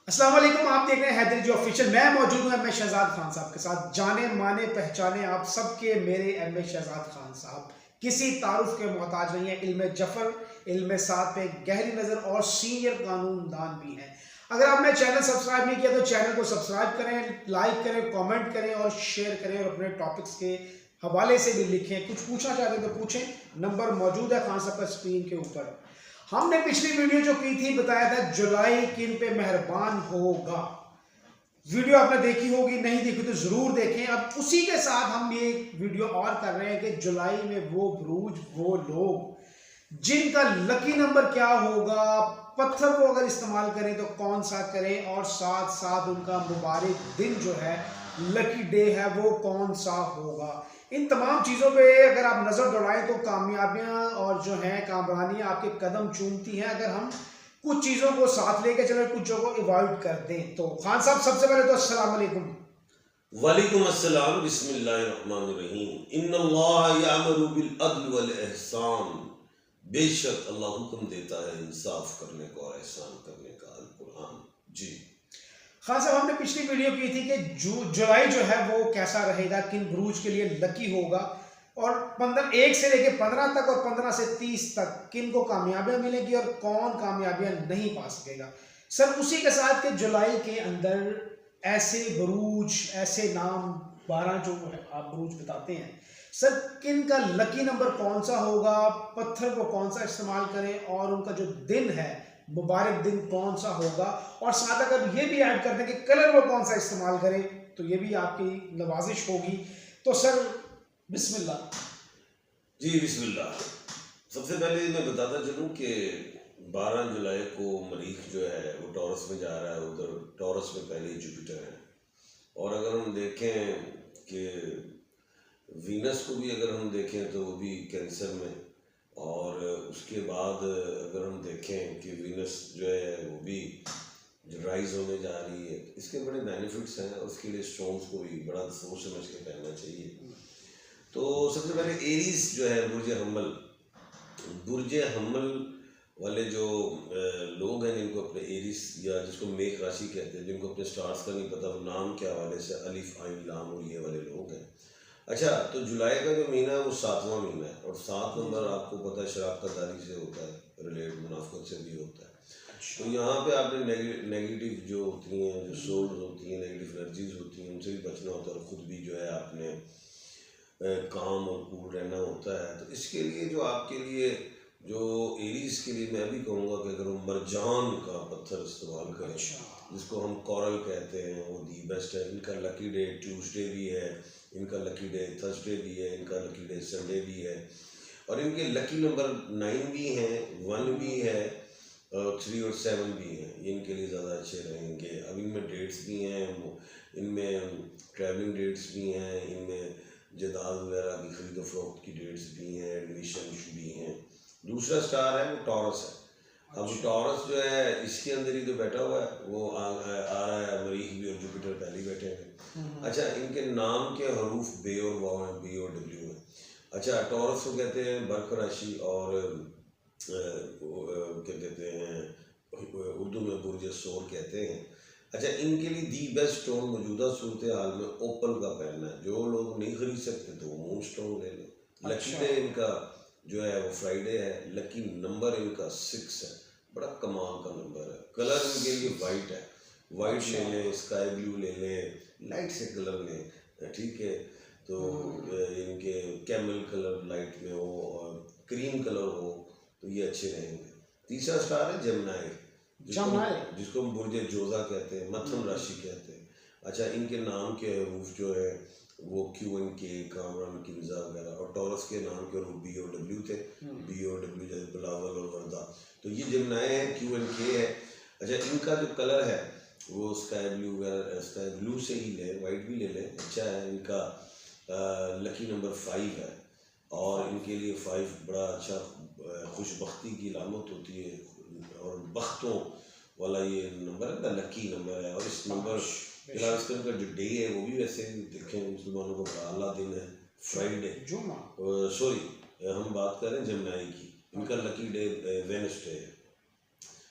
अस्सलाम वालेकुम। आप देख रहे हैं हैदर जी ऑफिशियल। मैं मौजूद हूं एम ए शहजाद खान साहब के साथ। जाने माने पहचाने आप सबके मेरे एम ए शहजाद खान साहब किसी तारुफ के मोहताज नहीं है। इल्म जफर, इल्म सात पे गहरी नजर और सीनियर कानूनदान भी हैं। अगर आपने चैनल सब्सक्राइब नहीं किया तो चैनल को सब्सक्राइब करें, लाइक करें, कमेंट करें और शेयर करें और अपने टॉपिक्स के हवाले से भी लिखें। कुछ पूछना चाहते हैं तो पूछें। नंबर मौजूद है खान साहब का स्क्रीन के ऊपर। हमने पिछली वीडियो जो की थी बताया था जुलाई किन पे मेहरबान होगा। वीडियो आपने देखी होगी, नहीं देखी तो जरूर देखें। अब उसी के साथ हम ये वीडियो और कर रहे हैं कि जुलाई में वो बुरूज, वो लोग जिनका लकी नंबर क्या होगा, पत्थर को अगर इस्तेमाल करें तो कौन सा करें, और साथ साथ उनका मुबारक दिन जो है, लकी डे है, वो कौन सा होगा। इन तमाम चीज़ों पे अगर आप नज़र दौड़ाएं तो कामयाबियां और जो हैं कामरानियां आपके कदम चूमती हैं अगर हम कुछ चीज़ों को साथ लेके चले, कुछ चीज़ों को अवॉइड कर दें। तो खान साहब सबसे पहले तो अस्सलाम वालेकुम। वालेकुम अस्सलाम, बिस्मिल्लाहिर्रहमानिर्रहीम। इन्नल्लाह यअमुरु बिल अद्ल वल ihsan। बेशक अल्लाह हुक्म देता है इंसाफ करने को और एहसान करने का। अल कुरान। जी खान साहब, हमने पिछली वीडियो की थी कि जुलाई जो है वो कैसा रहेगा, किन बुरूज के लिए लकी होगा, और 1 से लेके 15 तक और 15 से 30 तक किन को कामयाबियां मिलेगी और कौन कामयाबियां नहीं पा सकेगा। सर उसी के साथ के जुलाई के अंदर ऐसे बुरूज, ऐसे नाम 12 जो है आप बुरूज बताते हैं, सर किन का लकी नंबर कौन सा होगा, पत्थर को कौन सा इस्तेमाल करें, और उनका जो दिन है मुबारक दिन कौन सा होगा, और साथ अगर ये भी ऐड कर दें कि कलर वो कौन सा इस्तेमाल करें तो ये भी आपकी नवाजिश होगी। तो सर बिस्मिल्लाह। जी बिस्मिल्लाह। सबसे पहले मैं बताता चलूँ कि 12 जुलाई को मरीख जो है वो टॉरस में जा रहा है। उधर टॉरस में पहले ही जुपिटर है। और अगर हम देखें कि वीनस को भी अगर हम देखें तो वो भी कैंसर में, और उसके बाद अगर हम देखें कि वीनस जो है वो भी जो राइज होने जा रही है, इसके बड़े बेनिफिट्स हैं। उसके लिए स्टोन्स को भी बड़ा सोच समझ के पहनना चाहिए। तो सबसे पहले एरीज जो है बुर्ज हम्मल वाले जो लोग हैं, जिनको अपने एरीज या जिसको मेघ राशि कहते हैं, जिनको अपने स्टार्स का नहीं पता नाम के हवाले से अलिफ आइन लाम और ये वाले लोग हैं। अच्छा, तो जुलाई का जो महीना है वो 7वां महीना है, और 7 नंबर आपको पता है शराकतदारी से होता है, रिलेट मुनाफत से भी होता है। तो यहाँ पे आपने नेगेटिव जो होती हैं, जो सोल्स होती हैं, नेगेटिव एनर्जीज होती हैं, उनसे भी बचना होता है, और ख़ुद भी जो है आपने काम और कूल रहना होता है। तो इसके लिए जो आपके लिए जो एरीज के लिए मैं भी कहूँगा कि अगर वो मरजान का पत्थर इस्तेमाल करें, जिसको हम कोरल कहते हैं, वो दी बेस्ट है। इनका लकी डे ट्यूसडे भी है, इनका लकी डे थर्सडे भी है, इनका लकी डे संडे भी है, और इनके लकी नंबर 9 भी हैं, 1 भी है, 3 और 7 भी हैं। ये इनके लिए ज़्यादा अच्छे रहेंगे। अब इनमें डेट्स भी हैं, इनमें ट्रैवलिंग डेट्स भी हैं, इनमें जदाद वगैरह की खरीद फरोख्त की डेट्स भी हैं, एडमिशन भी हैं। दूसरा स्टार है वो टॉरस है। अब टॉरस जो है इसके अंदर ही तो बैठा हुआ है, वो आ रहा है मरीख भी, और जुपिटर पहले ही बैठे हैं। अच्छा, इनके नाम के हरूफ बे और वाव हैं, बी और डब्ल्यू है। अच्छा, टॉरस को कहते हैं बर्क राशि, और क्या कहते हैं उर्दू में बुर्ज सोर कहते हैं। अच्छा, इनके लिए दी बेस्ट स्टोन मौजूदा सूरत हाल में ओपल का पहनना है। जो लोग नहीं खरीद सकते तो मून स्टोन ले लो। लकी डे इनका जो है वो फ्राइडे है। लकी नंबर इनका 6 है, बड़ा कमाल का नंबर है। कलर इनके लिए वाइट है, वाइट ले लें, स्काई ब्लू ले लें, लाइट से कलर लें, ठीक है। तो इनके कैमल कलर लाइट में हो और क्रीम कलर हो तो ये अच्छे रहेंगे। तीसरा स्टार है जमनाई, जिसको हम बुर्ज जोजा कहते हैं, मथुन राशि कहते हैं। अच्छा, इनके नाम के हरूफ जो है वो QNK, कामरान, किंजा वगैरह, और टॉरस के नाम के हरूफ BOW थे, BOW जैसे बिलावल और वर्दा। तो ये जमनाए हैं, QNK है। अच्छा, इनका जो कलर है वो स्काई ब्लू वगैरह, स्काई ब्लू से ही लें, वाइट भी ले लें, अच्छा है। इनका लकी नंबर 5 है, और इनके लिए 5 बड़ा अच्छा खुशबख्ती की अलामत होती है, और बख्तों वाला ये नंबर है, लकी नंबर है। और इस नंबर फिलहाल इसका जो डे है वो भी वैसे देखें मुसलमानों का बड़ा आला दिन है, फ्राइडे, सॉरी हम बात कर रहे हैं जमनाई की। इनका लकी डे वेडनेसडे है,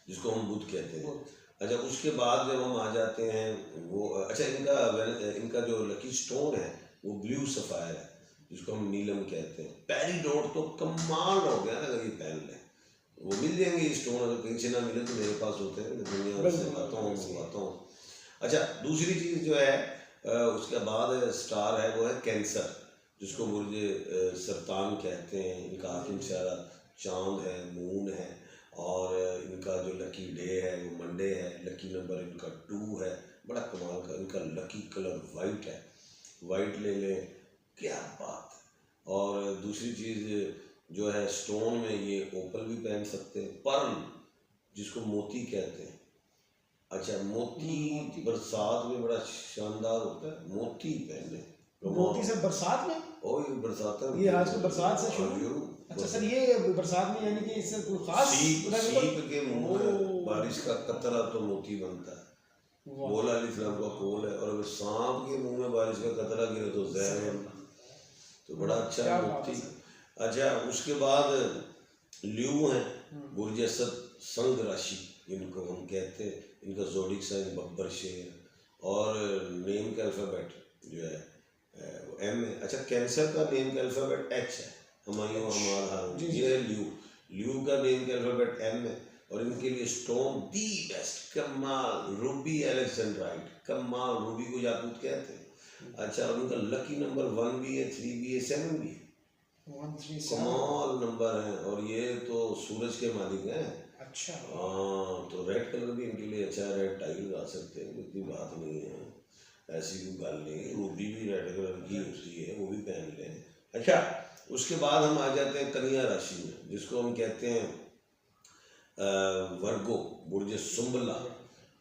जिसको हम बुध कहते हैं। अच्छा उसके बाद जब हम आ जाते हैं वो अच्छा इनका जो लकी स्टोन है वो ब्लू सफायर है, जिसको हम नीलम कहते हैं। पेरीडोट तो कमाल हो गया ना, अगर ये पहन लें वो मिल जाएंगे ये स्टोन, अगर कहीं से ना मिले तो मेरे पास होते हैं, मैं दुनिया से आता हूँ मंगवाता हूँ। अच्छा दूसरी चीज़ जो है उसके बाद स्टार है वो है कैंसर, जिसको बुर्ज सरतान कहते हैं। इनका हाकिम सारा चांद है, मून है, और इनका जो लकी डे है वो मंडे है। लकी नंबर इनका 2 है, बड़ा कमाल का। इनका लकी कलर वाइट है, वाइट ले लें, क्या बात। और दूसरी चीज़ जो है स्टोन में ये ओपल भी पहन सकते हैं, पर्ल जिसको मोती कहते हैं। अच्छा मोती बरसात में बड़ा शानदार होता है, मोती पहने। मोती से बरसात में? ओ ये बरसात है, ये आज तो बरसात से शुरू। अच्छा सर, ये बरसात में यानी कि इससे कोई खास सीप के मुंह में बारिश का कतरा तो मोती बनता है, मौला अलैहिस्सलाम का कौल है। और अगर सांप के मुंह में बारिश का कतरा गिरे तो जहर बनता, तो बड़ा अच्छा मोती। अच्छा उसके बाद ल्यू है, बुर्ज असद संग राशि इनको हम कहते हैं। इनका जोडिक साइन बब्बर शेर, और नेम का अल्फ़ाबेट जो है वो एम है। अच्छा कैंसर का नेम का अल्फ़ाबेट एच है, हमायूं हमार हारून। ये है ल्यू का नेम का अल्फ़ाबेट एम है। और इनके लिए स्टोन दी बेस्ट कमाल रूबी एलेक्जेंड्राइट, कमाल रूबी को याकूत कहते हैं। अच्छा और उनका लकी नंबर 1 भी है, 3 भी है, 7 भी है, कमाल नंबर है। और ये तो सूरज के मालिक हैं। अच्छा हाँ तो रेड कलर भी इनके लिए अच्छा है, रेड टाई लगा सकते हैं, इतनी बात नहीं है, ऐसी कोई गल नहीं। रूबी भी रेड कलर की होती है, वो भी पहन लें। अच्छा उसके बाद हम आ जाते हैं कन्या राशि में, जिसको हम कहते हैं वर्गो, बुर्ज सुंबला।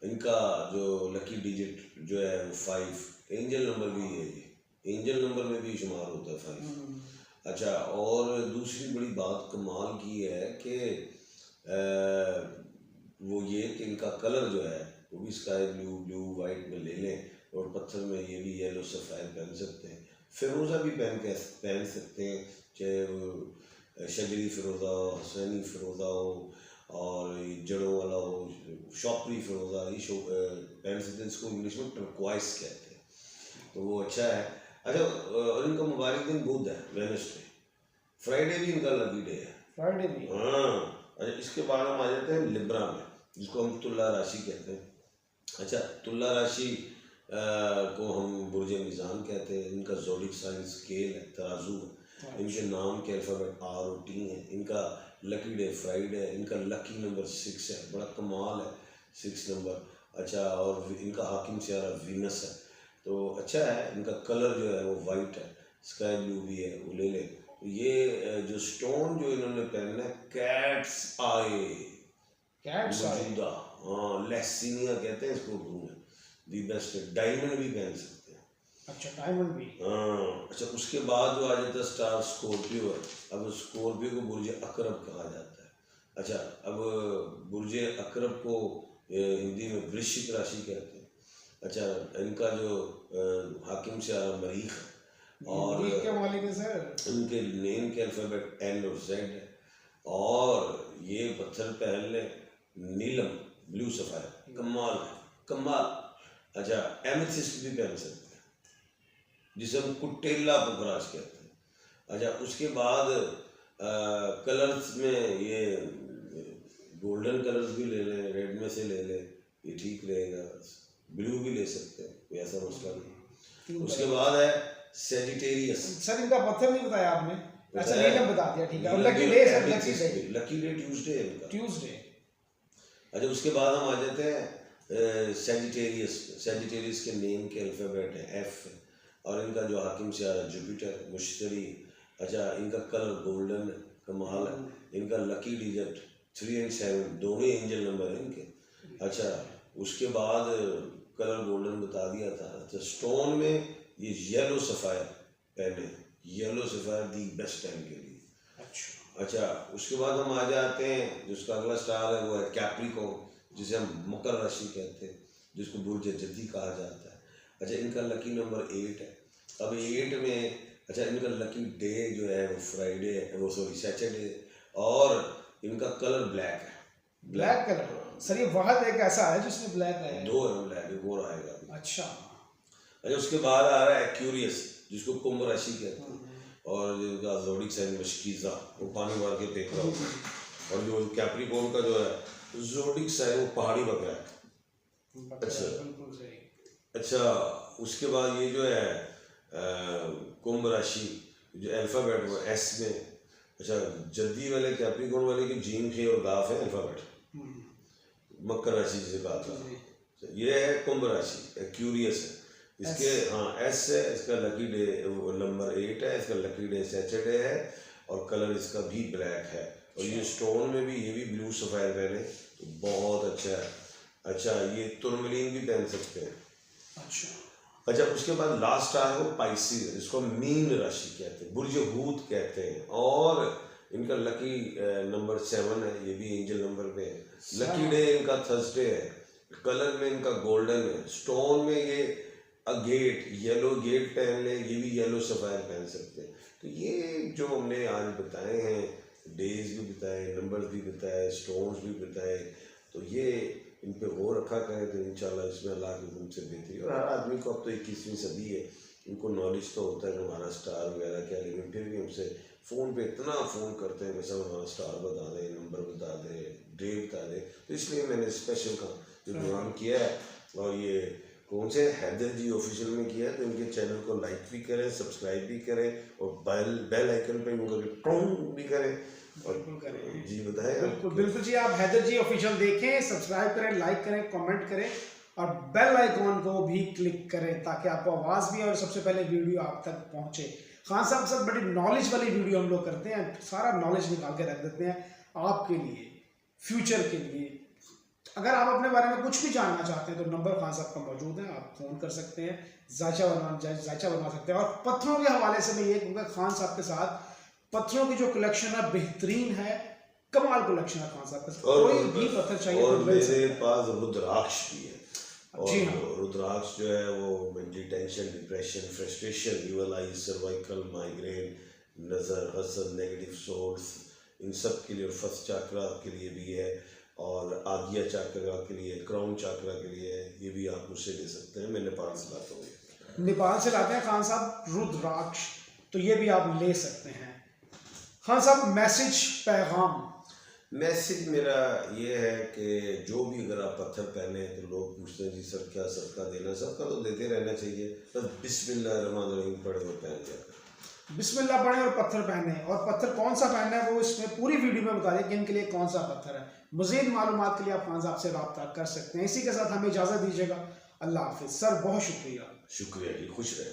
इनका जो लकी डिजिट जो है वो 5, एंजल नंबर भी है, ये एंजल नंबर में भी शुमार होता है 5। अच्छा और दूसरी बड़ी बात कमाल की है कि वो ये कि इनका कलर जो है वो भी स्काई ब्लू वाइट में ले लें, और पत्थर में ये भी येलो सफ़ायर पहन सकते हैं। फिरोज़ा भी पहन सकते हैं, चाहे वो शजरी फ़िरोज़ा हो, हसैनी फ़िरोज़ा हो, और जड़ों वाला हो, शॉपरी फ़िरोज़ा, ये पहन सकते हैं। इसको इंग्लिश में टर्क्वाइस कहते हैं, तो वो अच्छा है। अच्छा और इनका मुबारक दिन बुध है, वेडनेसडे। फ्राइडे भी इनका लकी डे है, फ्राइडे भी। हाँ। अच्छा इसके बाद हम आ जाते हैं लिब्रा में, जिसको हम तुला राशि कहते हैं। अच्छा तुला राशि को हम बुर्ज मिज़ान कहते हैं। इनका जोडिक साइन स्केल है, तराजू है। इनके नाम के अल्फ़ाबेट R और T हैं। इनका लकी डे फ्राइडे है। इनका लकी नंबर 6 है, बड़ा कमाल है 6 नंबर। अच्छा और इनका हाकिम सियारा वीनस है, तो अच्छा है। इनका कलर जो है वो वाइट है, स्काई ब्लू भी है, वो ले लें। ये जो स्टोन जो इन्होंने पहनना है कैट्स आई, मौजूदा, हाँ लेसिनिया कहते हैं इसको उर्दू में, दी बेस्ट। डायमंड भी पहन सकते हैं। अच्छा डायमंड भी, हाँ। अच्छा उसके बाद जो आ जाता है स्टार स्कॉर्पियो है। अब स्कॉर्पियो को बुर्ज अकरब कहा जाता है। अच्छा अब बुर्ज अकरब को हिंदी में वृश्चिक राशि कहते हैं। अच्छा इनका जो हाकिम सियारा मरीख है, और क्या मालिक है सर? उनके नेम के अल्फ़ाबेट N और Z है। और ये पत्थर पहन ले नीलम ब्लू सफ़ायर, कमाल है, कमाल। अच्छा एमेथिस्ट भी पहन सकते हैं, जिसे हम कुटेला पुखराज कहते हैं। अच्छा उसके बाद कलर्स में ये गोल्डन कलर्स भी ले लें, रेड में से ले लें, ये ठीक रहेगा। ब्लू भी ले सकते हैं, कोई ऐसा मसला नहीं। उसके बाद है सेजिटेरियस। सर इनका पत्थर नहीं बताया आपने? अच्छा नीलम बता दिया, ठीक है। और lucky day sir, lucky day Tuesday है इनका, ट्यूसडे। अच्छा उसके बाद हम आ जाते हैं सेजिटेरियस। सेजिटेरियस के नेम के अल्फ़ाबेट है F, और इनका जो हाकिम सियारा जुपिटर मुश्तरी। अच्छा इनका कलर गोल्डन है, कमाल है। इनका लकी डिजिट 3 और 7, दोनों एंजल नंबर है इनके। अच्छा उसके बाद कलर गोल्डन बता दिया था। अच्छा स्टोन में ये येलो सफ़ायर पहने, yellow sapphire the best time के लिए। अच्छा उसके बाद हम आ जाते हैं, जिसका अगला स्टार है वो है कैप्रिकॉर्न, जिसे हम मकर राशि कहते हैं, जिसको बुर्ज जद्दी कहा जाता है। अच्छा इनका लकी नंबर 8 है। अब 8 में अच्छा इनका लकी डे जो है वो फ्राइडे है, वो सॉरी सैटरडे, और इनका कलर ब्लैक है, ब्लैक कलर। सर ये वाहद एक ऐसा है जिसमें ब्लैक है। दो है ब्लैक, एक और आएगा अभी। अच्छा। अच्छा, उसके बाद आ रहा है एक्यूरियस, जिसको कुंभ राशि कहते हैं, और जिनका ज़ोडिक साइन मशकीज़ा, वो पानी मार के फेंक रहा होता है, और जो कैप्रिकॉर्न का जो है ज़ोडिक साइन, वो पहाड़ी बकरा है। अच्छा, बिल्कुल सही। अच्छा, उसके बाद ये जो है कुंभ राशि, जो अल्फ़ाबेट वो एस में, अच्छा, जद्दी वाले कैप्रिकॉर्न वाले की जीम खे और गाफ है अल्फ़ाबेट, मकर राशि जिसे कहा था। ये है कुंभ राशि, एक्यूरियस है इसके। हाँ, एस है, इसका लकी डे नंबर 8 है, इसका लकी डे सैटरडे है, और कलर इसका भी ब्लैक है, और ये स्टोन में भी, ये भी ब्लू सफ़ायर पहने, बहुत अच्छा है। अच्छा, ये तुर्मलिन भी पहन सकते हैं। अच्छा, उसके बाद लास्ट आया वो पाइसिस, जिसको मीन राशि कहते हैं, बुर्ज हूत कहते हैं, और इनका लकी नंबर 7 है, ये भी एंजल नंबर पे है। लकी डे इनका थर्सडे है, कलर में इनका गोल्डन है, स्टोन में ये अगेट, येलो गेट पहन ले, ये भी येलो सफ़ायर पहन सकते हैं। तो ये जो हमने आज बताए हैं, डेज भी बताए, नंबर्स भी बताए, स्टोन्स भी बताए, तो ये इन पे गौर रखा करें तो इंशाल्लाह इसमें अल्लाह के हुक्म से बेहतरी। और हर आदमी को, अब तो 21वीं सदी है, इनको नॉलेज तो होता है कि हमारा स्टार वगैरह क्या, लेकिन फिर भी हमसे फ़ोन पे इतना फ़ोन करते हैं कि सर हमारा स्टार बता दें, नंबर बता दें, डे बता दें। तो इसलिए मैंने स्पेशल का जो प्रोग्राम किया है, और ये कौन से हैदर जी ऑफिशियल में किया है, तो इनके चैनल को लाइक भी करें, सब्सक्राइब भी करें, और बेल आइकन पे उनको टोंग भी करें। बिल्कुल करें जी, बताएं। बिल्कुल बिल्कुल जी, आप हैदर जी ऑफिशियल देखें, सब्सक्राइब करें, लाइक करें, कमेंट करें, और बेल आइकॉन को भी क्लिक करें, ताकि आपको आवाज़ भी और सबसे पहले वीडियो आप तक पहुंचे। खान साहब सब बड़ी नॉलेज वाली वीडियो हम लोग करते हैं, सारा नॉलेज निकाल के रख देते हैं आपके लिए, फ्यूचर के लिए। अगर आप अपने बारे में कुछ भी जानना चाहते हैं तो नंबर खान साहब का मौजूद है, आप फ़ोन कर सकते हैं, जायचा बनवा सकते हैं। और पत्थरों के हवाले से मैं ये कहूँगा, खान साहब के साथ पत्थरों की जो कलेक्शन है बेहतरीन है, कमाल कलेक्शन है खान साहब के साथ। कोई भी पत्थर चाहिए और तो मिल सकता मेरे है। पास रुद्राक्ष भी है, और जी हाँ। रुद्राक्ष जो है वो mentally tension, depression, frustration, evil eye, cervical, migraine, नज़र, हसद, नेगेटिव सोर्स, इन सब के लिए, और फर्स्ट चक्रा के लिए भी है, और आज्ञा चक्रा के लिए, क्राउन चक्रा के लिए है। ये भी आप मुझसे ले सकते हैं, मैं नेपाल से लाता हूँ। नेपाल से लाते हैं खान साहब रुद्राक्ष, तो ये भी आप ले सकते हैं। खान साहब मैसेज, पैगाम। मैसेज मेरा ये है कि जो भी अगर आप पत्थर पहने तो लोग पूछते हैं जी सर क्या सदका देना, सदका तो देते रहना चाहिए, बस बिस्मिल्लाहिर्रहमानिर्रहीम पढ़े और पहन दिया। बिस्मिल्लाह पढ़े और पत्थर पहने, और पत्थर कौन सा पहनना है वो इसमें पूरी वीडियो में बता दें कि इनके लिए कौन सा पत्थर है। मज़ीद मालूमात के लिए आप खान साहब से रब्ता कर सकते हैं। इसी के साथ हमें इजाज़त दीजिएगा, अल्लाह हाफिज़। सर बहुत शुक्रिया। शुक्रिया जी, खुश रहे।